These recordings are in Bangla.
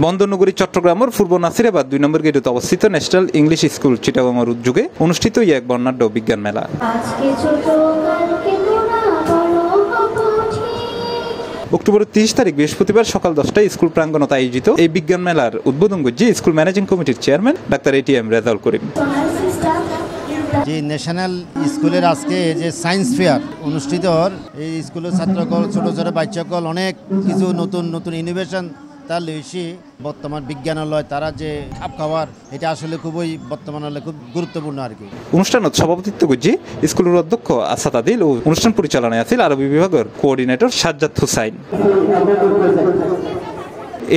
বন্দরনগরী চট্টগ্রামের পূর্ব নাসিরাবাদ 2 নম্বর গেটে অবস্থিত ন্যাশনাল ইংলিশ স্কুল চিটাগংয়ের উদ্যোগে অনুষ্ঠিত এক বর্ণাঢ্য বিজ্ঞান মেলা। অক্টোবরের 30 তারিখ বৃহস্পতিবার সকাল 10টায় স্কুল প্রাঙ্গণে আয়োজিত এই বিজ্ঞান মেলার উদ্বোধন করছে স্কুল ম্যানেজিং কমিটির chairman doctor ATM Rezaul Karim. যে ন্যাশনাল স্কুলের আজকে যে সায়েন্স ফেয়ার অনুষ্ঠিত এই স্কুলের ছাত্রকল ছোট ছোট বাচ্চাকল অনেক কিছু নতুন নতুন ইনোভেশন তার লইছি বর্তমান বিজ্ঞানালয় তারা যে খাপ খাওয়ার এটা আসলে খুবই বর্তমানে খুব গুরুত্বপূর্ণ আর কি। অনুষ্ঠানত সভাপতিত্ব করছি স্কুলের অধ্যক্ষ আসাদ আদিল ও অনুষ্ঠান পরিচালনায় আছিল আরবি বিভাগের কোঅর্ডিনেটর সাজ্জাদ হুসাইন।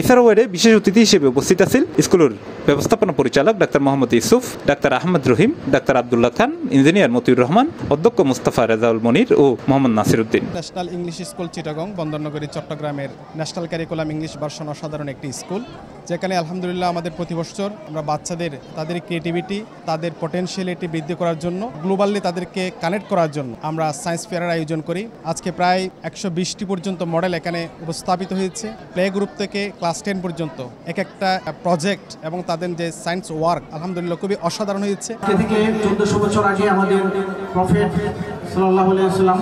এছাড়াও বিশেষ অতিথি হিসেবে উপস্থিত আছেন স্কুলের ব্যবস্থাপনা পরিচালক doctor Mohammad Yusuf, doctor Ahmad Rahim, doctor Abdullah Khan, engineer Motiur Rahman, অধ্যক্ষ মুস্তাফা রেজাউল মনির ও Mohammad Nasir Uddin. National English school Chittagong বন্দরনগরী চট্টগ্রামের ন্যাশনাল ক্যারিকুলাম ইংলিশ ভার্সন অসাধারণ একটি স্কুল, যেখানে আলহামদুলিল্লাহ আমাদের প্রতি বছর আমরা বাচ্চাদের তাদের ক্রিয়েটিভিটি তাদের পটেনশিয়ালিটি বৃদ্ধি করার জন্য গ্লোবালি তাদেরকে কানেক্ট করার জন্য আমরা সায়েন্স ফেয়ারের আয়োজন করি। আজকে প্রায় 120টি পর্যন্ত মডেল এখানে উপস্থাপিত হয়েছে। প্লে গ্রুপ থেকে ক্লাস 10 পর্যন্ত এক একটা প্রজেক্ট এবং তাদের যে সায়েন্স ওয়ার্ক আলহামদুলিল্লাহ খুবই অসাধারণ হয়েছে। থেকে 1400 বছর আগে আমাদের প্রফেট সাল্লাল্লাহু আলাইহি ওয়াসাল্লাম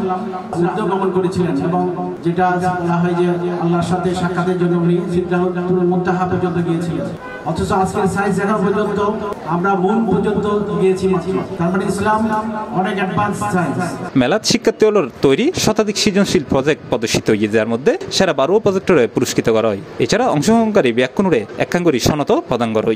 উদ্যোগ গমন করেছিলেন এবং যেটা বলা হয় যে আল্লাহর সাথে সাক্ষাতের জন্য উনি সিদরাতুল মুনতাহা পর্যন্ত গিয়েছিলেন। অথচ আজকের সায়েন্স এখন পর্যন্ত আমরা মূল পর্যন্ত গিয়েছি। তার মানে ইসলাম অনেক অ্যাডভান্স সায়েন্স। মেলাত শিক্ষার্থীদের তৈরি শতাধিক সৃজনশীল প্রজেক্ট প্রদর্শিত হয়েছে, যার মধ্যে সেরা 12 প্রজেক্টরে পুরস্কৃত করা হয়। এছাড়া অংশগ্রহণকারী ব্যাকুণে একাঙ্গরি সনদ প্রদান করা হয়।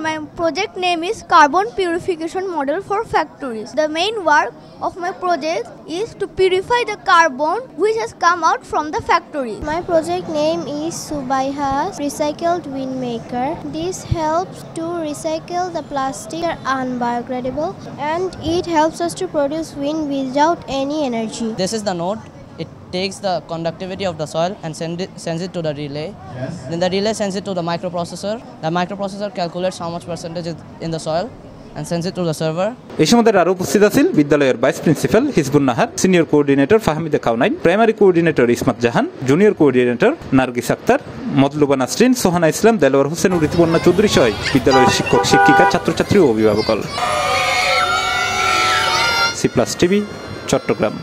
My project name is Carbon Purification Model for Factories. The main work of my project is to purify the carbon which has come out from the factory. My project name is Subaiha's Recycled Windmaker. This helps to recycle the plastic unbiodegradable and it helps us to produce wind without any energy. This is the node. It takes the conductivity of the soil and sends it to the relay. Yes. Then the relay sends it to the microprocessor. The microprocessor calculates how much percentage is in the soil and sends it to the server. এই সময় আরো উপস্থিত আছেন বিদ্যালয়ের vice principal Hizbun Nahar, senior coordinator Fahmida Kaunain, primary coordinator Ismat Jahan, junior coordinator Nargis Akter, Motluba Nasrin, Sohana Islam, Delwar Hossain ও ঋতুপর্ণা চৌধুরী সহ বিদ্যালয়ের শিক্ষক শিক্ষিকা ছাত্রছাত্রী ও অভিভাবক। C plus TV, Chittagong.